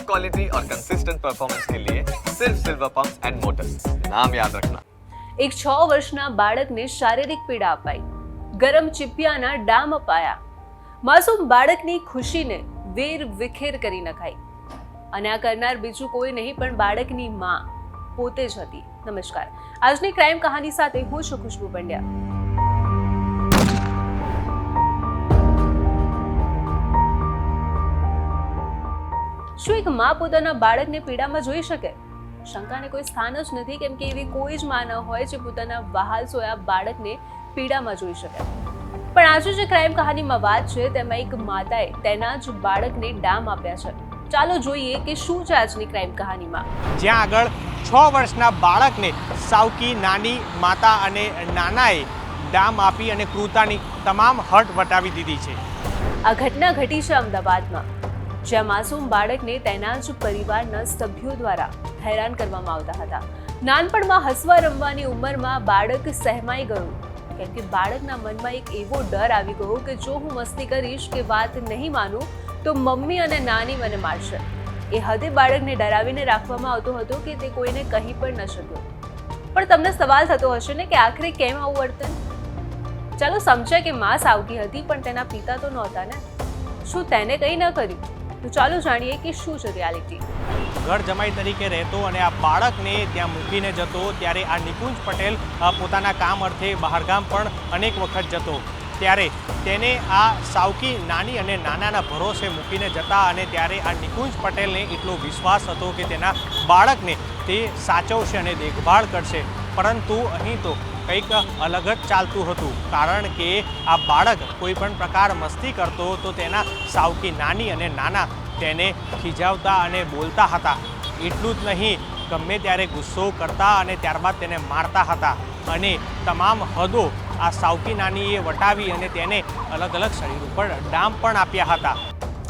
Quality और consistent performance के लिए सिर्फ सिल्वर पंप्स एंड मोटर्स, नाम याद रखना। એક 6 વર્ષના બાળકને શારીરિક પીડા અપાઈ, ગરમ ચીપિયાના ડામ અપાયા, માસૂમ બાળકની ખુશીને વેર વિખેર કરી નખાઈ, અને આ કરનાર બીજું કોઈ નહીં પણ બાળકની માં પોતે જ હતી. નમસ્કાર, આજની ક્રાઇમ કહાની સાથે હું છું ખુશ્બુ પંડ્યા. શું એક માં પોતાના બાળકને પીડામાં જોઈ શકે? શંકાને કોઈ સ્થાન જ નથી, કેમ કે એવી કોઈ જ માં ન હોય જે પોતાના વહાલ સોયા બાળકને પીડામાં જોઈ શકે. પણ આજે જે ક્રાઇમ કહાનીમાં વાત છે તેમાં એક માતાએ તેના જ બાળકને ડામ આપ્યા છે. ચાલો જોઈએ કે શું છે આજની ક્રાઇમ કહાનીમાં. જ્યાં આગળ 6 વર્ષના બાળકને સાવકી નાની માતા અને નાનાએ ડામ આપી અને ક્રૂરતાની તમામ હદ વટાવી દીધી છે. આ ઘટના ઘટી છે અમદાવાદમાં, જ્યાં માસૂમ બાળકને તેના જ પરિવારના સભ્યો દ્વારા હેરાન કરવામાં આવતા હતા. નાનપણમાં હસવા રમવાની ઉંમરમાં બાળક સહેમાઈ ગયું, કેમ કે બાળકના મનમાં એક એવો ડર આવી ગયો કે જો હું મસ્તી કરીશ કે વાત નહીં માનું તો મમ્મી અને નાની મને મારશે. એ હદે બાળકને ડરાવીને રાખવામાં આવતો હતો કે તે કોઈને કહી પણ ન શક્યો. પણ તમને સવાલ થતો હશે ને કે આખરે કેમ આવું વર્તન? ચાલો સમજ્યા કે માં સાવકી હતી, પણ તેના પિતા તો નહોતા ને. શું તેને કંઈ ન કર્યું? તો ચાલો જાણીએ કે શું છે રિયાલિટી. ઘર જમાઈ તરીકે રહેતો અને આ બાળકને ત્યાં મૂકીને જતો, ત્યારે આ નિકુંજ પટેલ પોતાના કામ અર્થે બહારગામ પણ અનેક વખત જતો. ત્યારે તેને આ સાવકી નાની અને નાનાના ભરોસે મૂકીને જતા, અને ત્યારે આ નિકુંજ પટેલને એટલો વિશ્વાસ હતો કે તેના બાળકને તે સાચવશે અને દેખભાળ કરશે. પરંતુ અહીં તો કંઈક અલગ જ ચાલતું હતું, કારણ કે આ બાળક કોઈ પણ પ્રકાર મસ્તી કરતો તો તેના સાવકી નાની અને નાના તેને ખીજાવતા અને બોલતા હતા. એટલું જ નહીં, ગમે ત્યારે ગુસ્સો કરતા અને ત્યારબાદ તેને મારતા હતા, અને તમામ હદો આ સાવકી નાનીએ વટાવી અને તેને અલગ અલગ શરીર ઉપર ડામ પણ આપ્યા હતા.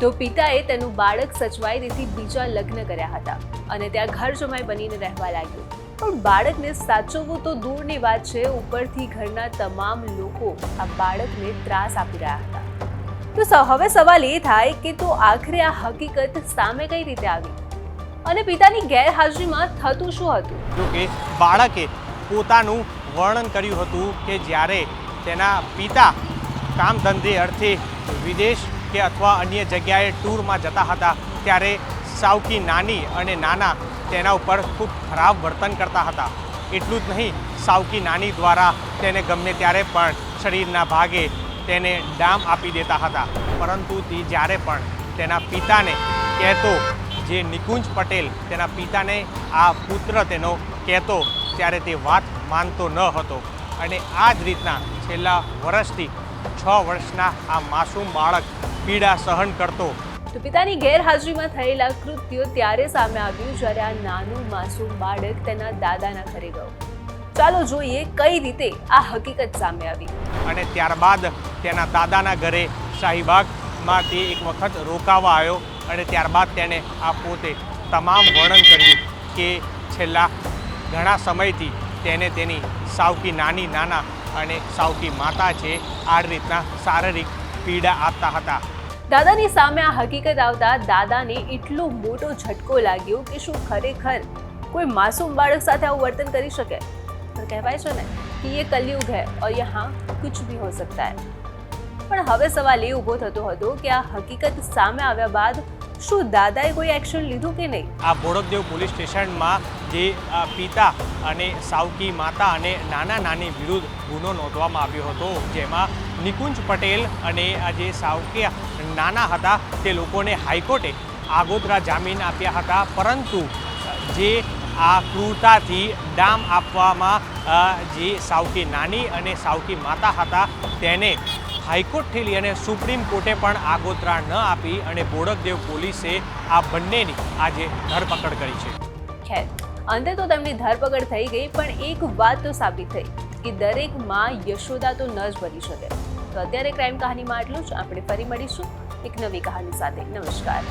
તો પિતાએ તેનું બાળક સચવાય તેથી બીજા લગ્ન કર્યા હતા અને ત્યાં ઘર જમાઈ બનીને રહેવા લાગ્યો. પણ બાળકને સાચવવું તો દૂરની વાત છે, ઉપરથી ઘરના તમામ લોકો આ બાળકને ત્રાસ આપી રહ્યા હતા. તો હવે સવાલ એ થાય કે તો આખરે આ હકીકત સામે કઈ રીતે આવી, અને પિતાની ગેરહાજરીમાં થતું શું હતું? જોકે બાળકે પોતાનું વર્ણન કર્યું હતું કે જ્યારે તેના પિતા કામ ધંધે અર્થે વિદેશ કે અથવા અન્ય જગ્યાએ ટૂરમાં જતા હતા, ત્યારે સાવકી નાની અને નાના તેના ઉપર ખૂબ ખરાબ વર્તન કરતા હતા. એટલું જ નહીં, સાવકી નાની દ્વારા તેને ગમે ત્યારે પણ શરીરના ભાગે તેને ડામ આપી દેતા હતા. પરંતુ તે જ્યારે પણ તેના પિતાને કહેતો, જે નિકુંજ પટેલ તેના પિતાને આ પુત્ર તેનો કહેતો, ત્યારે તે વાત માનતો ન હતો. અને આ જ રીતના છેલ્લા વર્ષથી 6 વર્ષના આ માસૂમ બાળક પીડા સહન કરતો. તો પિતાની ગેરહાજરીમાં થયેલા કૃત્યો ત્યારે સામે આવ્યું જ્યારે આ નાનું માસૂમ બાળક તેના દાદાના ઘરે ગયો. ચાલો જોઈએ કઈ રીતે આ હકીકત સામે આવી. અને ત્યારબાદ તેના દાદાના ઘરે શાહીબાગમાં તે એક વખત રોકાવા આવ્યો, અને ત્યારબાદ તેને આ પોતે તમામ વર્ણન કર્યું કે છેલ્લા ઘણા સમયથી તેને તેની સાવકી નાની નાના અને સાવકી માતા છે આ રીતના શારીરિક પીડા આપતા હતા. દાદાની સામે આ હકીકત આવતા દાદાને એટલો મોટો ઝટકો લાગ્યો કે શું ખરેખર કોઈ માસૂમ બાળક સાથે આવું વર્તન કરી શકે? તો કહેવાય છે ને કે ये कलयुग है और यहाँ कुछ भी हो सकता है. પણ હવે સવાલ એ ઊભો થતો હતો કે આ હકીકત સામે આવ્યા બાદ શું દાદાએ કોઈ એક્શન લીધું કે નહીં? આ બોડકદેવ પોલીસ સ્ટેશનમાં જે પિતા અને સાવકી માતા અને નાના નાની વિરુદ્ધ ગુનો નોંધવામાં આવ્યો હતો, જેમાં નિકુંજ પટેલ અને આ જે સાવકી નાના હતા તે લોકોને હાઈકોર્ટે આગોતરા જામીન આપ્યા હતા. પરંતુ જે આ ક્રૂરતાથી ડામ આપવામાં જે સાવકી નાની અને સાવકી માતા હતા તેને હાઈકોર્ટથી લઈ અને સુપ્રીમ કોર્ટે પણ આગોતરા ન આપી, અને બોડકદેવ પોલીસે આ બંનેની આજે ધરપકડ કરી છે. ખેર, અંતે તો તેમની ધરપકડ થઈ ગઈ, પણ એક વાત તો સાબિત થઈ કે દરેક માં યશોદા તો ન જ બની શકે. તો અત્યારે ક્રાઇમ કહાનીમાં આટલું જ. આપણે ફરી મળીશું એક નવી કહાની સાથે. નમસ્કાર.